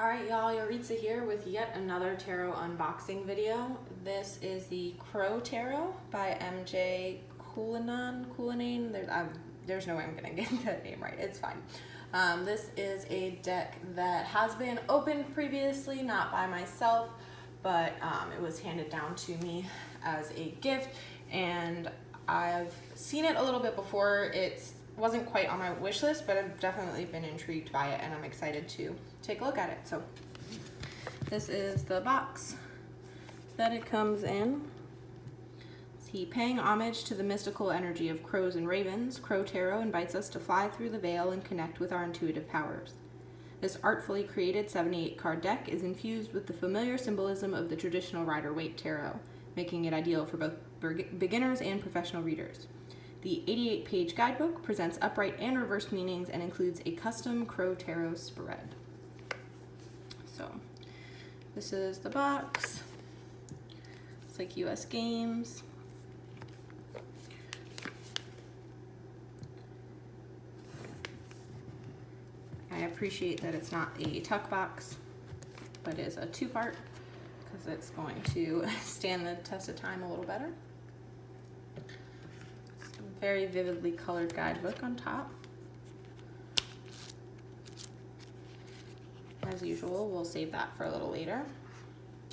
Alright y'all, Yoritza here with yet another tarot unboxing video. This is the Crow Tarot by MJ Cullinan. There's no way I'm going to get that name right, it's fine. This is a deck that has been opened previously, not by myself, but it was handed down to me as a gift, and I've seen it a little bit before. It wasn't quite on my wish list, but I've definitely been intrigued by it, and I'm excited to take a look at it. So this is the box that it comes in. See, paying homage to the mystical energy of crows and ravens, Crow Tarot invites us to fly through the veil and connect with our intuitive powers. This artfully created 78 card deck is infused with the familiar symbolism of the traditional Rider-Waite Tarot, making it ideal for both beginners and professional readers. The 88-page guidebook presents upright and reverse meanings and includes a custom Crow Tarot spread. So, this is the box. It's like US Games. I appreciate that it's not a tuck box, but is a two-part because it's going to stand the test of time a little better. It's a very vividly colored guidebook on top. As usual, we'll save that for a little later.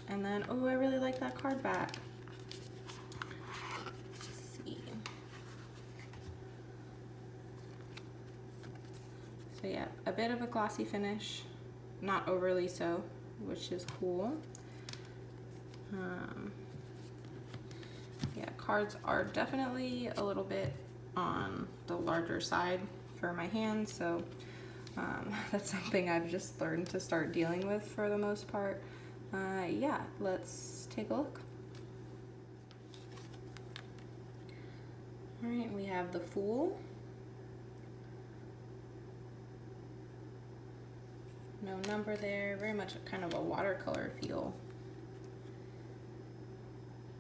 And then, oh, I really like that card back. Let's see. So yeah, a bit of a glossy finish, not overly so, which is cool. Yeah, cards are definitely a little bit on the larger side for my hands, so that's something I've just learned to start dealing with for the most part. Yeah, let's take a look. All right, we have the Fool. No number there, very much kind of a watercolor feel.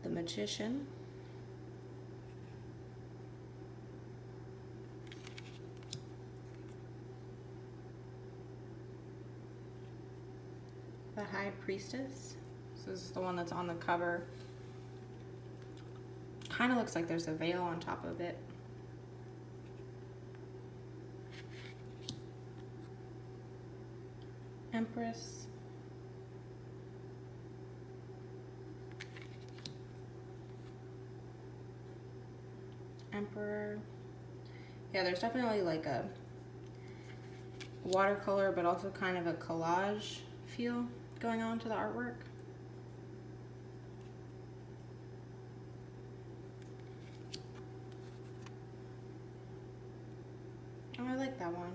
The Magician. The High Priestess. This is the one that's on the cover. Kind of looks like there's a veil on top of it. Empress. Emperor. Yeah, there's definitely like a watercolor, but also kind of a collage feel going on to the artwork. Oh, I like that one.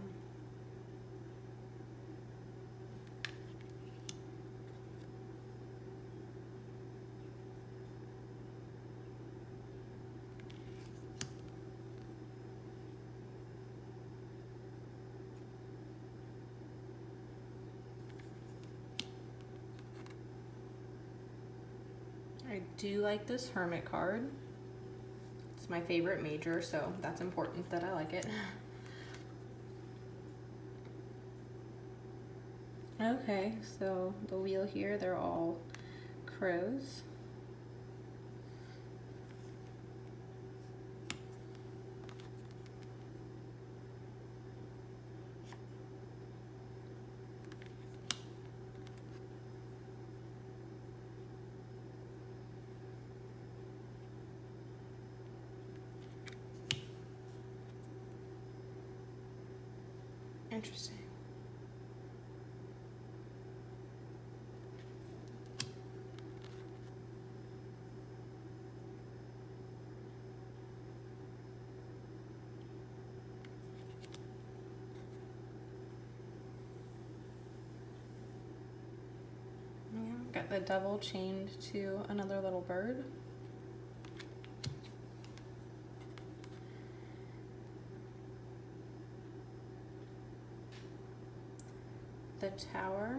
I do like this Hermit card. It's my favorite major, so that's important that I like it. Okay, so the wheel here, they're all crows. Interesting. Yeah, got the devil chained to another little bird. The Tower.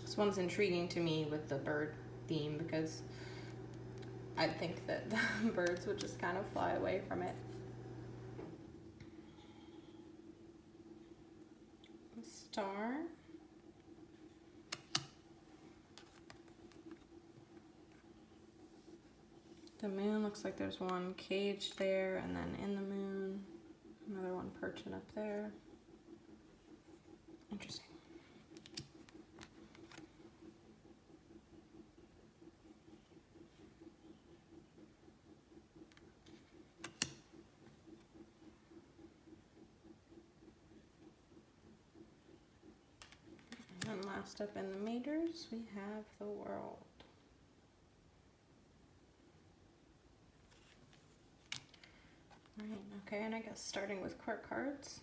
This one's intriguing to me with the bird theme because I think that the birds would just kind of fly away from it. Star. The moon looks like there's one caged there, and then in the moon, another one perching up there. Interesting. And last up in the meters, we have the world. Right, okay, and I guess starting with court cards.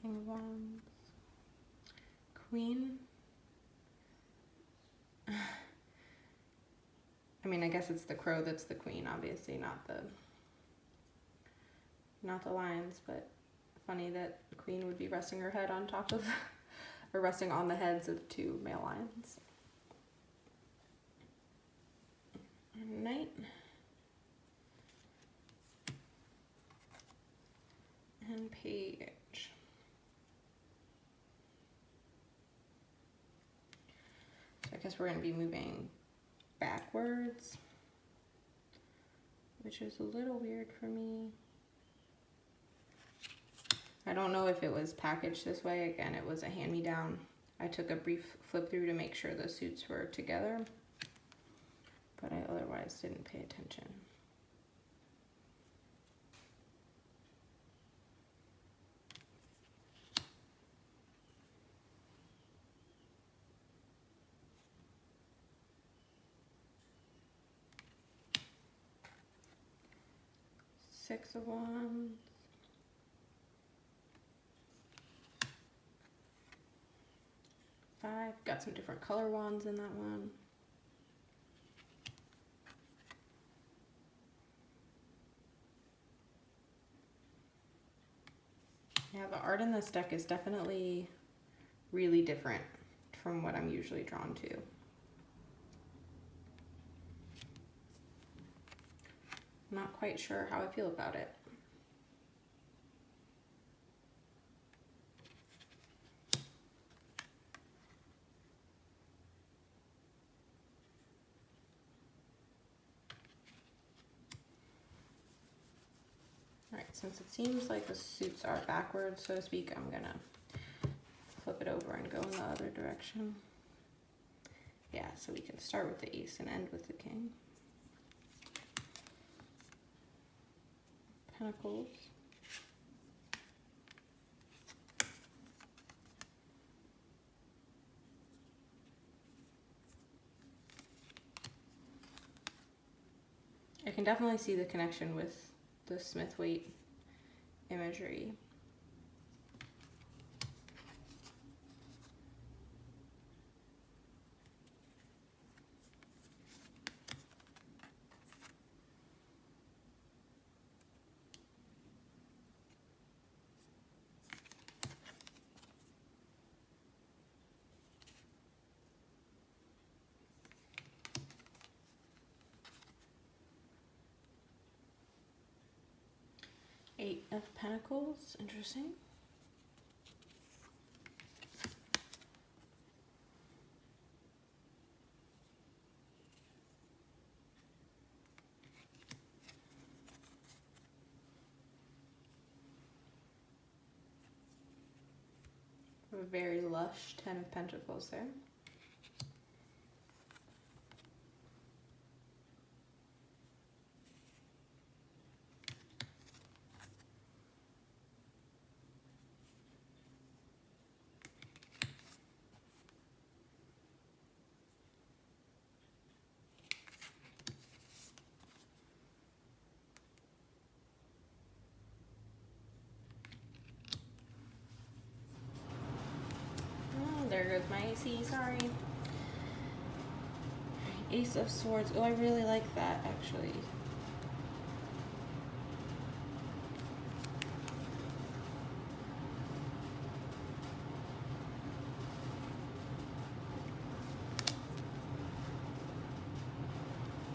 King of Wands, Queen. I mean, I guess it's the crow that's the queen, obviously, not the lions, but funny that the queen would be resting her head on top of, or resting on the heads of two male lions. Knight. And page. So I guess we're going to be moving backwards, which is a little weird for me. I don't know if it was packaged this way. Again, it was a hand-me-down. I took a brief flip through to make sure the suits were together, but I otherwise didn't pay attention. Six of Wands. Five. Got some different color wands in that one. Yeah, the art in this deck is definitely really different from what I'm usually drawn to. I'm not quite sure how I feel about it. Alright, since it seems like the suits are backwards, so to speak, I'm gonna flip it over and go in the other direction. Yeah, so we can start with the ace and end with the king. Pentacles. I can definitely see the connection with the Smith-Waite imagery. Eight of Pentacles, interesting. A very lush Ten of Pentacles there. There goes my AC, sorry. Ace of Swords. Oh, I really like that, actually.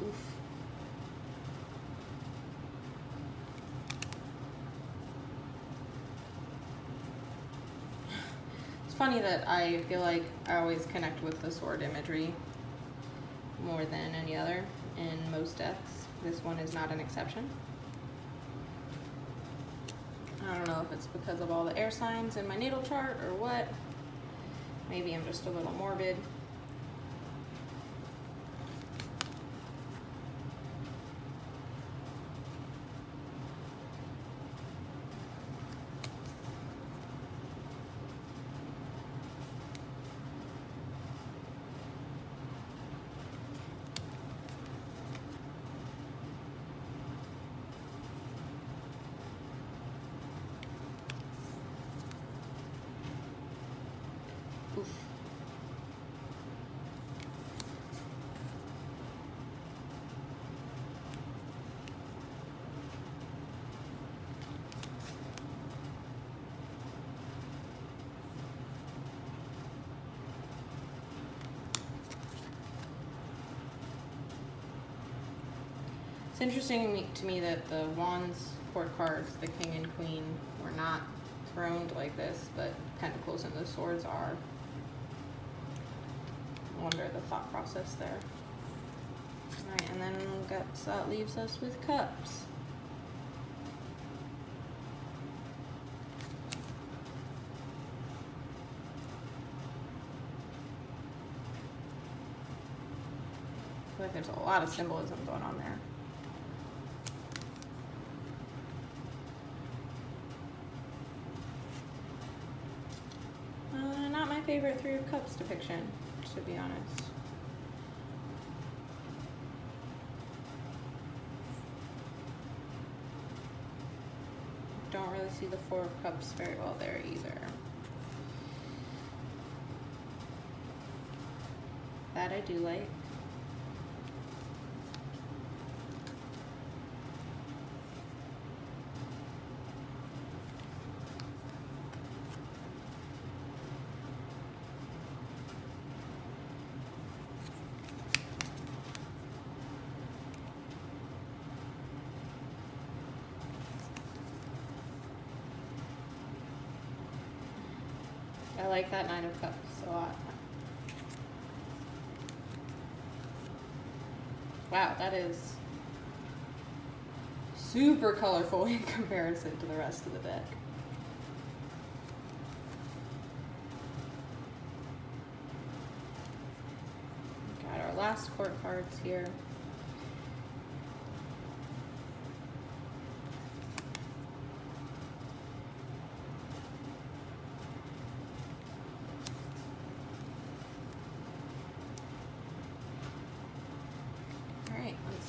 Oof. funny that I feel like I always connect with the sword imagery more than any other in most decks. This one is not an exception. I don't know if it's because of all the air signs in my natal chart or what. Maybe I'm just a little morbid. Oof. It's interesting to me that the Wands court cards, the King and Queen, were not throned like this, but Pentacles and the Swords are. I wonder the thought process there. Alright, and then that leaves us with Cups. I feel like there's a lot of symbolism going on there. Not my favorite Three of Cups depiction, to be honest. Don't really see the Four of Cups very well there either. That I do like. I like that Nine of Cups a lot. Wow, that is super colorful in comparison to the rest of the deck. Got our last court cards here.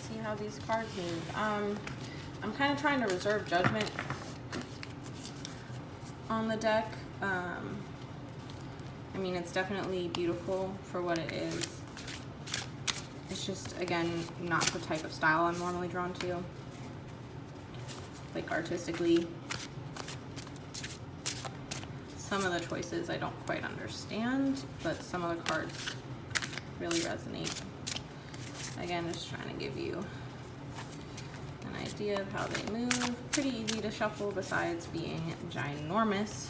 See how these cards move. I'm kind of trying to reserve judgment on the deck. I mean, it's definitely beautiful for what it is. It's just, again, not the type of style I'm normally drawn to. Like, artistically, some of the choices I don't quite understand, but some of the cards really resonate. Again, just trying to give you an idea of how they move. Pretty easy to shuffle besides being ginormous.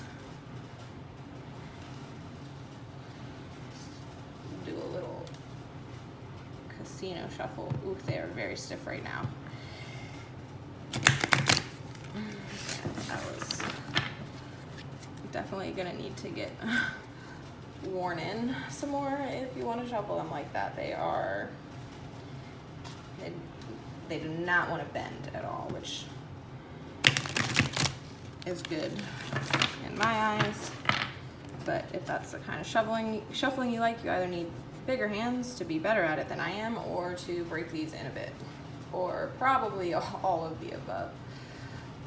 Do a little casino shuffle. Ooh, they are very stiff right now. That was definitely gonna need to get worn in some more if you want to shuffle them like that. They do not want to bend at all, which is good in my eyes. But if that's the kind of shuffling you like, you either need bigger hands to be better at it than I am, or to break these in a bit, or probably all of the above.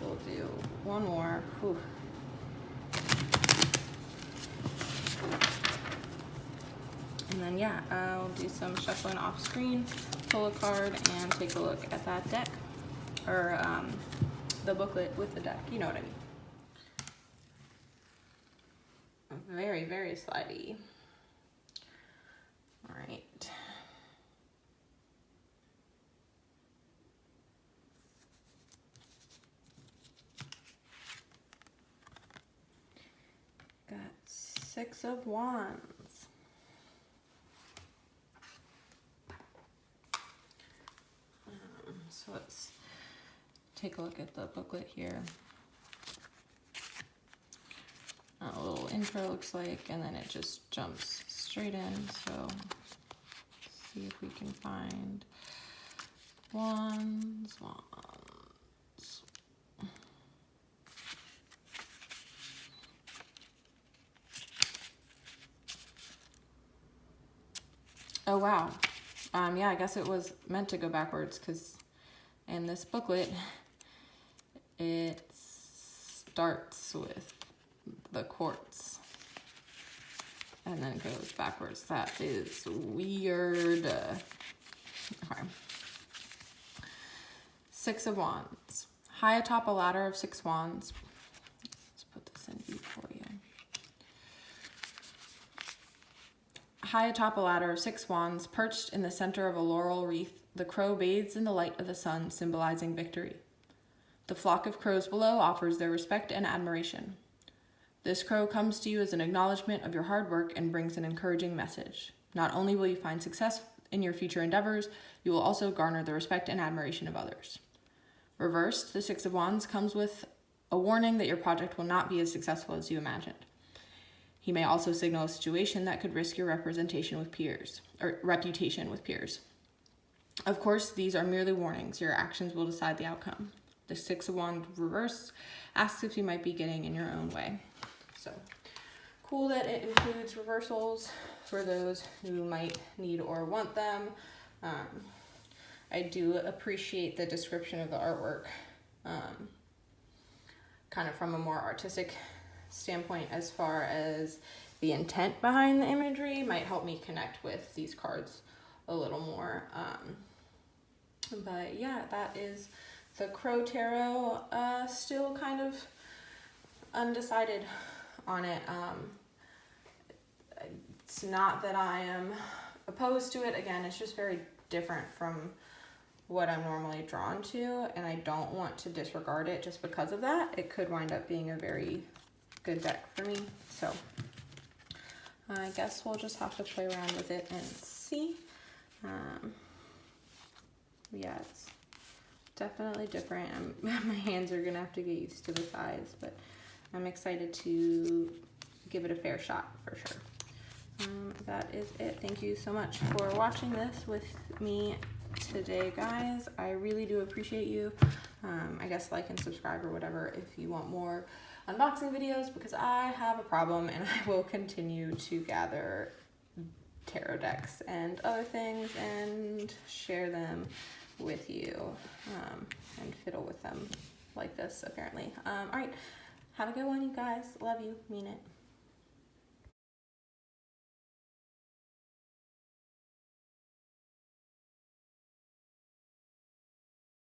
We'll do one more. Whew. And then, yeah, I'll do some shuffling off screen, pull a card, and take a look at that deck, or the booklet with the deck. You know what I mean. Very, very slidey. All right. Got 6 Six of Wands. So let's take a look at the booklet here. A little intro looks like, and then it just jumps straight in. So see if we can find Wands. Oh wow. Yeah, I guess it was meant to go backwards because in this booklet it starts with the quartz and then goes backwards. That is weird. Okay. Six of Wands. High atop a ladder of 6 wands. Let's put this in view for you. High atop a ladder of 6 wands, perched in the center of a laurel wreath, the crow bathes in the light of the sun, symbolizing victory. The flock of crows below offers their respect and admiration. This crow comes to you as an acknowledgement of your hard work and brings an encouraging message. Not only will you find success in your future endeavors, you will also garner the respect and admiration of others. Reversed, the 6 of Wands comes with a warning that your project will not be as successful as you imagined. He may also signal a situation that could risk your reputation with peers. Of course, these are merely warnings. Your actions will decide the outcome. The 6 of Wands reversed asks if you might be getting in your own way. So cool that it includes reversals for those who might need or want them. I do appreciate the description of the artwork, kind of from a more artistic standpoint, as far as the intent behind the imagery might help me connect with these cards a little more. But yeah, that is the Crow Tarot. Still kind of undecided on it. It's not that I am opposed to it. Again, it's just very different from what I'm normally drawn to, and I don't want to disregard it just because of that. It could wind up being a very good deck for me. So I guess we'll just have to play around with it and see. Yeah, it's definitely different. My hands are gonna have to get used to the size, but I'm excited to give it a fair shot for sure. That is it. Thank you so much for watching this with me today, guys. I really do appreciate you. I guess like and subscribe or whatever if you want more unboxing videos, because I have a problem and I will continue to gather tarot decks and other things and share them with you, and fiddle with them like this apparently. All right, have a good one, you guys. Love you, mean it.